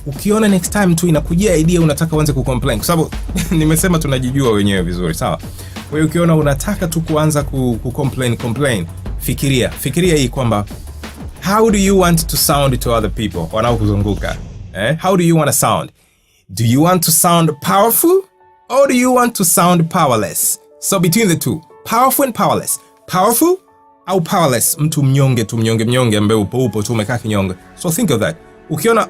ukiona next time tu inakujia idea unataka uanze kucomplain, kwa sababu nimesema tunajijua wenyewe vizuri, sawa? Kwa hiyo ukiona unataka tu kuanza complain, fikiria hii kwamba how do you want to sound to other people wanaokuzunguka? How do you want to sound? Do you want to sound powerful or do you want to sound powerless? So between the two, powerful and powerless. Powerful au powerless, mtu mnyonge tu, mnyonge ambaye upo tu umekaa kinyonge. So think of that. Ukiona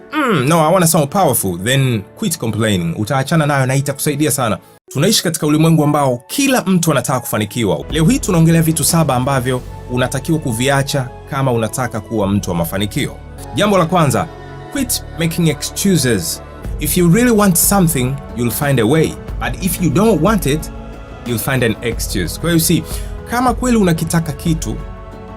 no, I want to sound powerful, then quit complaining. Utaachana nayo na itakusaidia sana. Tunaishi katika ulimwengu ambao kila mtu anataka kufanikiwa. Leo hii tunaongelea vitu 7 ambavyo unatakiwa kuviacha kama unataka kuwa mtu wa mafanikio. Jambo la kwanza, quit making excuses. If you really want something, you'll find a way. But if you don't want it, you'll find an excuse. Kwa hiyo kama kweli unakitaka kitu,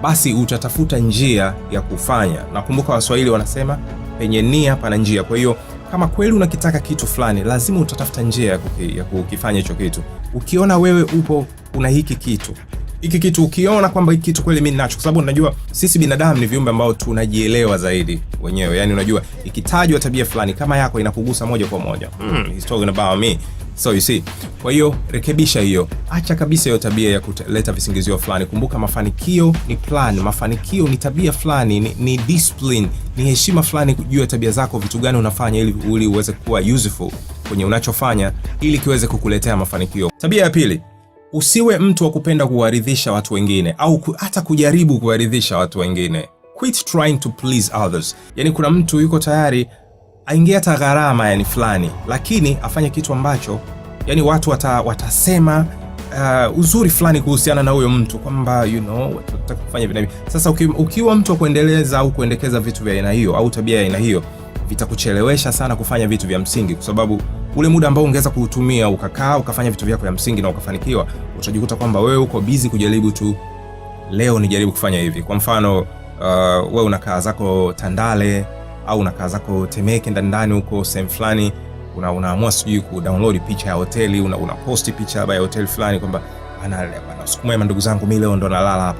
basi utatafuta njia ya kufanya. Nakumbuka Waswahili wanasema penye nia pana njia. Kwa hiyo kama kweli unakitaka kitu fulani, lazima utatafuta njia ya kukifanya hicho kitu. Ukiona wewe una hiki kitu, ukiona kwamba hiki kitu kweli mimi ninacho, kwa sababu unajua sisi binadamu ni viumbe ambao tunajielewa zaidi wenyewe. Yani unajua ikitajwa tabia fulani kama yako inakugusa moja kwa moja. He's talking about me. So you see, kwa hiyo rekebisha hiyo. Acha kabisa hiyo tabia ya kuleta visingizio fulani. Kumbuka mafanikio ni plan, mafanikio ni tabia fulani, ni discipline, ni heshima fulani kujua tabia zako, vitu gani unafanya ili uweze kuwa useful kwenye unachofanya ili kiweze kukuletea mafanikio. Tabia ya pili, usiwe mtu wa kupenda kuwaridhisha watu wengine au hata kujaribu kuwaridhisha watu wengine. Quit trying to please others. Yani kuna mtu yuko tayari aingia hata gharama yani fulani, lakini afanye kitu ambacho yani watu watasema uzuri fulani kuhusiana na huyo mtu, kwamba watataka kufanya vile. Sasa ukiwa mtu wa kuendeleza au kuendekeza vitu vya aina hiyo au tabia ya aina hiyo, vitakuchelewesha sana kufanya vitu vya msingi, kwa sababu ule muda ambao ungeweza kuutumia ukakaa ukafanya vitu vyako vya msingi na ukafanikiwa, utajikuta kwamba wewe uko busy kujaribu tu, leo nijaribu kufanya hivi. Kwa mfano wewe unakaa zako Tandale au unakaa zako Temeke ndani huko sehemu fulani, unaamua sijui kudownload picha ya hoteli, unaposti picha ya hoteli fulani kwamba sukuma ya ndugu zangu mimi leo ndo nalala hapa.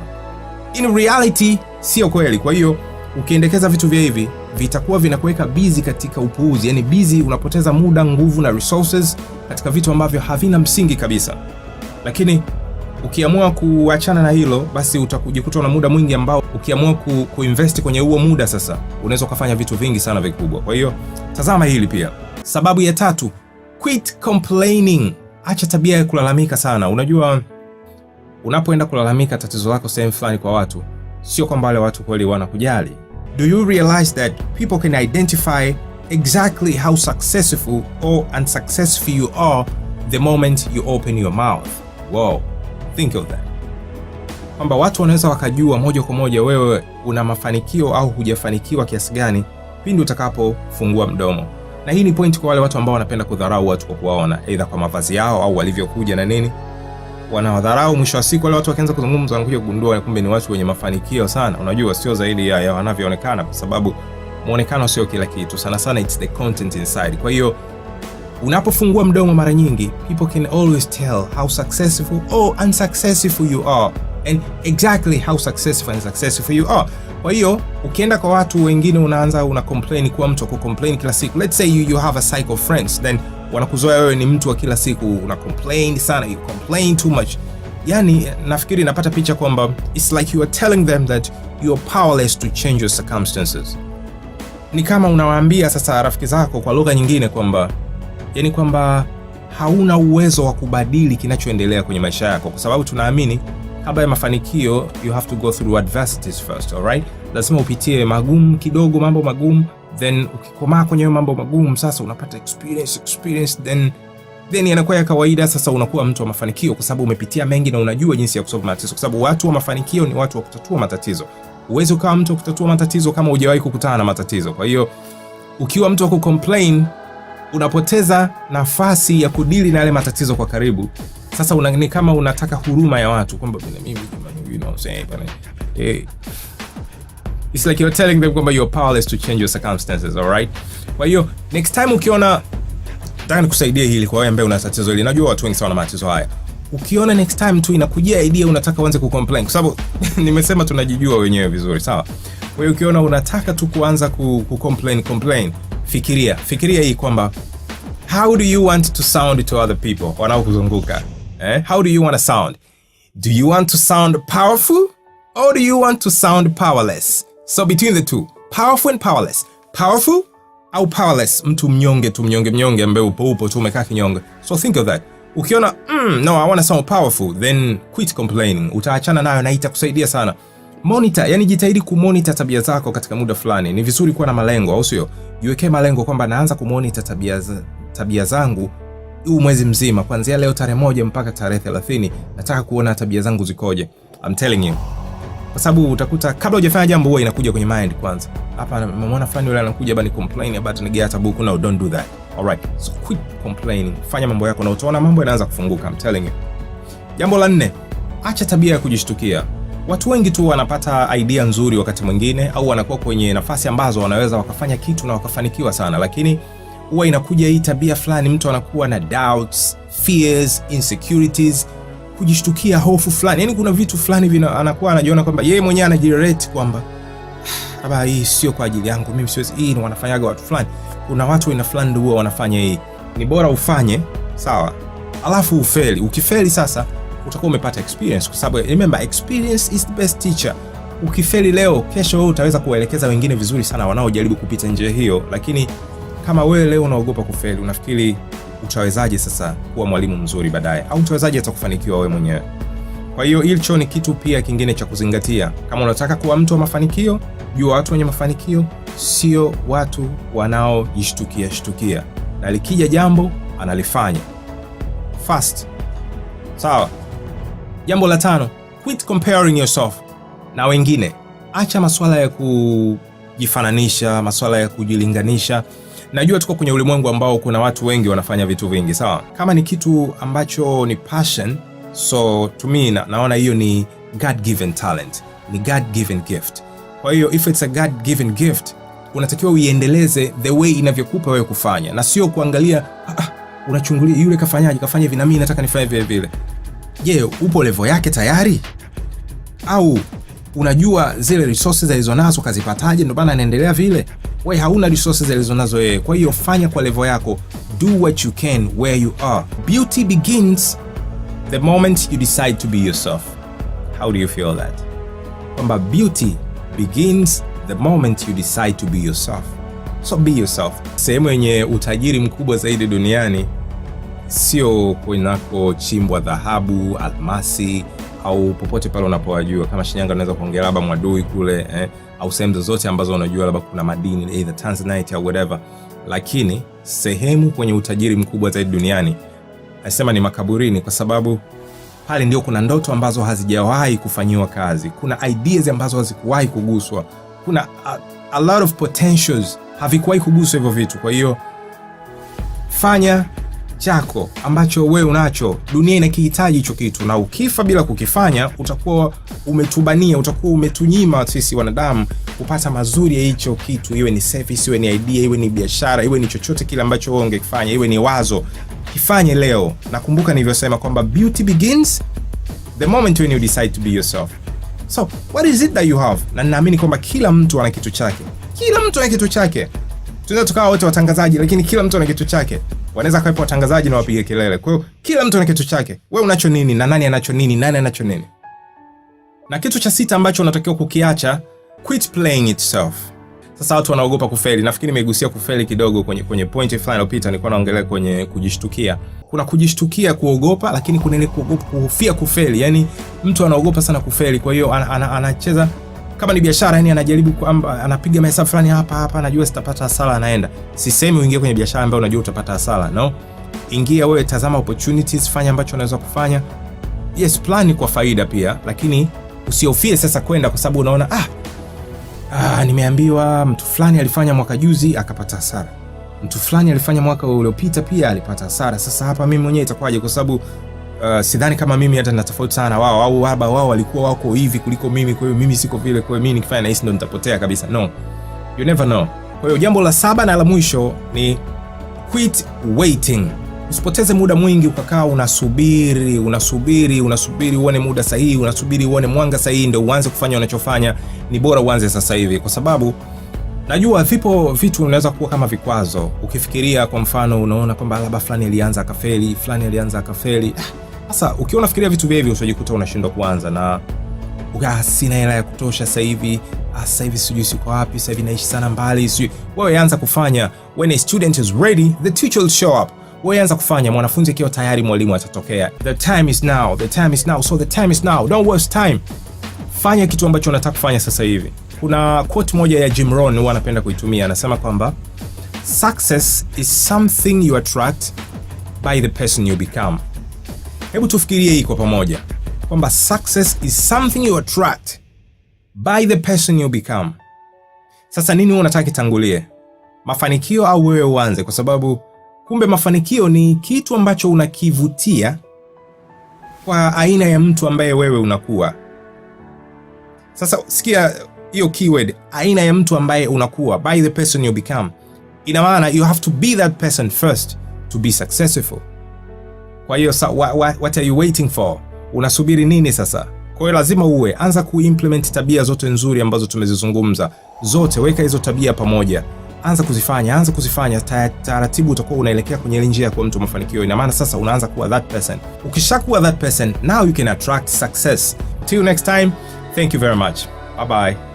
In reality sio kweli. Kwa hiyo ukiendekeza vitu vya hivi, vitakuwa vinakuweka busy katika upuuzi. Yani busy, unapoteza muda, nguvu na resources katika vitu ambavyo havina msingi kabisa. Lakini ukiamua kuachana na hilo, basi utakujikuta na muda mwingi ambao ukiamua kuinvest kwenye huo muda, sasa unaweza kufanya vitu vingi sana vikubwa. Kwa hiyo tazama hili pia. Sababu ya 3, quit complaining. Acha tabia ya kulalamika sana. Unajua unapoenda kulalamika tatizo lako sehemu fulani kwa watu, sio kwamba wale watu kweli wanakujali. Do you realize that people can identify exactly how successful or unsuccessful you are the moment you open your mouth? Wow, think of that. Kwamba watu wanaweza wakajua moja kwa moja wewe una mafanikio au hujafanikiwa kiasi gani pindi utakapofungua mdomo. Na hii ni point kwa wale watu ambao wanapenda kudharau watu kwa kuwaona either kwa mavazi yao au walivyokuja na nini. Wanawadharau, mwisho wa siku wale watu wakianza kuzungumza wanakuja kugundua kumbe ni watu wenye mafanikio sana. Unajua sio zaidi ya wanavyoonekana, kwa sababu muonekano sio kila kitu. Sana it's the content inside. Kwa hiyo unapofungua mdomo mara nyingi, people can always tell how successful or unsuccessful you are, and exactly how successful and successful you are. Kwa hiyo ukienda kwa watu wengine una complain, kuwa mtu wa complain kila siku. Let's say you have a cycle of friends, then wanakuzoea wewe ni mtu wa kila siku una complain sana, you complain too much. Yani nafikiri napata picha kwamba it's like you are telling them that you are powerless to change your circumstances. Ni kama unawaambia sasa rafiki zako kwa lugha nyingine kwamba hauna uwezo wa kubadili kinachoendelea kwenye maisha yako, kwa sababu tunaamini kabla ya mafanikio you have to go through adversities first, alright? Lazima upitie magumu kidogo, mambo magumu, then ukikomaa kwenye mambo magumu sasa unapata experience, then yanakuwa ya kawaida. Sasa unakuwa mtu wa mafanikio kwa sababu umepitia mengi na unajua jinsi ya kusolve matatizo, kwa sababu watu wa mafanikio ni watu wa kutatua matatizo. Uweze ukawa mtu wa kutatua matatizo kama hujawahi kukutana na matatizo. Kwa hiyo ukiwa mtu wa kucomplain, unapoteza nafasi ya kudili na yale matatizo kwa karibu. Sasa ni kama unataka huruma ya watu kwamba mimi, you know what I'm saying, it's like you're telling them kwamba you're powerless to change your circumstances, alright? Kwa hiyo next time ukiona, nataka nikusaidie hili kwa wewe ambaye una tatizo hili. Najua watu wengi sana wana matatizo haya. Ukiona next time tu inakujia idea unataka uanze kucomplain, kwa sababu nimesema tunajijua wenyewe vizuri, sawa? Kwa hiyo ukiona unataka tu kuanza kucomplain, Fikiria hii kwamba how do you want to sound to other people wanaokuzunguka? How do you want to sound? Do you want to sound powerful or do you want to sound powerless? So between the two, powerful and powerless. Powerful au powerless, mtu mnyonge tu, mnyonge ambaye upo tu umekaa kinyonge. So think of that. Ukiona no, I want to sound powerful, then quit complaining. Utaachana nayo na itakusaidia sana. Monitor, yani jitahidi kumonitor tabia zako katika muda fulani. Ni vizuri kuwa na malengo, au sio? Jiwekee malengo kwamba naanza kumonitor tabia zangu huu mwezi mzima, kuanzia leo tarehe 1 mpaka tarehe 30 nataka kuona tabia zangu zikoje. I'm telling you. Kwa sababu utakuta kabla hujafanya jambo huwa inakuja kwenye mind kwanza. Hapa nimeona fulani yule anakuja bani complain about negate book. No, don't do that. Alright. So quit complaining. Fanya mambo yako na utaona mambo yanaanza kufunguka. I'm telling you. Jambo la 4, acha tabia ya kujishtukia. Watu wengi tu wanapata idea nzuri wakati mwingine au wanakuwa kwenye nafasi ambazo wanaweza wakafanya kitu na wakafanikiwa sana, lakini huwa inakuja hii tabia fulani, mtu anakuwa na doubts, fears, insecurities, kujishtukia, hofu fulani. Yani kuna vitu fulani anakuwa anajiona kwamba yeye mwenyewe anajirate kwamba haba hii sio kwa ajili yangu, mimi siwezi, hii ni wanafanyaga watu fulani. Kuna watu ina fulani ndio wanafanya hii. Ni bora ufanye, sawa? Alafu ufeli. Ukifeli sasa utakuwa umepata experience, kwa sababu remember, experience is the best teacher. Ukifeli leo, kesho wewe utaweza kuwaelekeza wengine vizuri sana wanaojaribu kupita njia hiyo. Lakini kama wewe leo unaogopa kufeli, unafikiri utawezaje sasa kuwa mwalimu mzuri baadaye? Au utawezaje hata kufanikiwa wewe mwenyewe? Kwa hiyo hicho ni kitu pia kingine cha kuzingatia. Kama unataka kuwa mtu wa mafanikio, jua watu wenye mafanikio sio watu wanaojishtukia. Na likija jambo analifanya fast. Sawa? Jambo la 5, quit comparing yourself na wengine. Acha masuala ya kujifananisha, masuala ya kujilinganisha. Najua tuko kwenye ulimwengu ambao kuna watu wengi wanafanya vitu vingi, sawa? Kama ni kitu ambacho ni passion, so to me naona hiyo ni God given talent, ni God given gift. Kwa hiyo if it's a God given gift, unatakiwa uiendeleze the way inavyokupa wewe kufanya, na sio kuangalia unachungulia yule kafanya hivi na mimi nataka nifanye vile vile. Je, upo level yake tayari? Au unajua zile resources alizonazo kazipataje ndio bana anaendelea vile? Wewe hauna resources alizonazo yeye. Kwa hiyo fanya kwa level yako. Do what you can where you are. Beauty begins the moment you decide to be yourself. How do you feel that? Kwamba beauty begins the moment you decide to be yourself. So be yourself. Sehemu yenye utajiri mkubwa zaidi duniani sio kunako chimbwa dhahabu, almasi au popote pale unapowajua. Kama Shinyanga unaweza kuongea labda Mwadui kule, au sehemu zote ambazo unajua labda kuna madini either Tanzanite au whatever. Lakini sehemu kwenye utajiri mkubwa zaidi duniani nasema ni makaburini, kwa sababu pale ndio kuna ndoto ambazo hazijawahi kufanyiwa kazi. Kuna ideas ambazo hazikuwahi kuguswa. Kuna a lot of potentials havikuwahi kuguswa hivyo vitu. Kwa hiyo fanya chako ambacho wewe unacho. Dunia inakihitaji hicho kitu, na ukifa bila kukifanya utakuwa umetubania, utakuwa umetunyima sisi wanadamu kupata mazuri ya hicho kitu. Iwe ni service, iwe ni idea, iwe ni biashara, iwe ni chochote kile ambacho wewe ungekifanya, iwe ni wazo, kifanye leo. Nakumbuka nilivyosema kwamba beauty begins the moment when you decide to be yourself. So what is it that you have? Na ninaamini kwamba kila mtu ana kitu chake. Kila mtu ana kitu chake. Tunaweza tukawa wote watangazaji, lakini kila mtu ana kitu chake. Wanaweza kuwa watangazaji na wapige kelele. Kwa hiyo kila mtu ana kitu chake. Wewe unacho nini na nani anacho nini? Nani anacho nini? Na kitu cha 6 ambacho unatakiwa kukiacha, quit playing itself. Sasa watu wanaogopa kufeli. Nafikiri nimegusia kufeli kidogo kwenye point fulani iliyopita, nilikuwa naongelea kwenye kujishtukia. Kuna kujishtukia, kuogopa, lakini kuna ile kuogopa, kuhofia kufeli. Yaani mtu anaogopa sana kufeli, kwa hiyo anacheza kama ni biashara, yani anajaribu kwamba anapiga mahesabu fulani hapa anajua sitapata hasara, anaenda. Sisemi uingie kwenye biashara ambayo unajua utapata hasara. No. Ingia wewe, tazama opportunities, fanya ambacho unaweza kufanya. Yes, plan kwa faida pia, lakini usihofie sasa kwenda, kwa sababu unaona nimeambiwa mtu fulani alifanya mwaka juzi akapata hasara. Mtu fulani alifanya mwaka uliopita pia alipata hasara. Sasa hapa mimi mwenyewe itakuwaje? Kwa sababu sidhani kama mimi hata nina tofauti sana wao, au wao walikuwa wako hivi kuliko mimi, kwa hiyo mimi siko vile, kwa hiyo mimi nikifanya na hisi ndo nitapotea kabisa. No. You never know. Kwa hiyo jambo la 7 na la mwisho ni quit waiting. Usipoteze muda mwingi ukakaa unasubiri uone muda sahihi, unasubiri uone mwanga sahihi ndio uanze kufanya unachofanya. Ni bora uanze sasa hivi, kwa sababu Najua vipo vitu unaweza kuwa kama vikwazo. Ukifikiria kwa mfano unaona kwamba labda fulani alianza akafeli, fulani alianza akafeli. Sasa ukiona fikiria vitu hivi utajikuta unashindwa kuanza na sina hela ya kutosha sasa hivi. Sasa hivi sijui siko wapi, sasa hivi naishi sana mbali. Sijui. Wewe anza kufanya. When a student is ready, the teacher will show up. Wewe anza kufanya, mwanafunzi akiwa tayari mwalimu atatokea. The time is now. The time is now. So the time is now. Don't waste time. Fanya kitu ambacho unataka kufanya sasa hivi. Kuna quote moja ya Jim Rohn huwa anapenda kuitumia, anasema kwamba success is something you attract by the person you become. Hebu tufikirie hii kwa pamoja kwamba success is something you attract by the person you become. Sasa nini unataka kitangulie? Mafanikio au wewe uanze? Kwa sababu kumbe mafanikio ni kitu ambacho unakivutia kwa aina ya mtu ambaye wewe unakuwa. Sasa sikia hiyo keyword, aina ya mtu ambaye unakuwa, by the person you become. Ina maana you have to be that person first to be successful. Kwa hiyo what are you waiting for? Unasubiri nini sasa? Kwa hiyo lazima anza kuimplement tabia zote nzuri ambazo tumezizungumza. Zote weka hizo tabia pamoja. Anza kuzifanya, taratibu utakuwa unaelekea kwenye njia ya kuwa mtu mafanikio. Ina maana sasa unaanza kuwa that person. Ukishakuwa that person, now you can attract success. Till next time, thank you very much. Bye bye.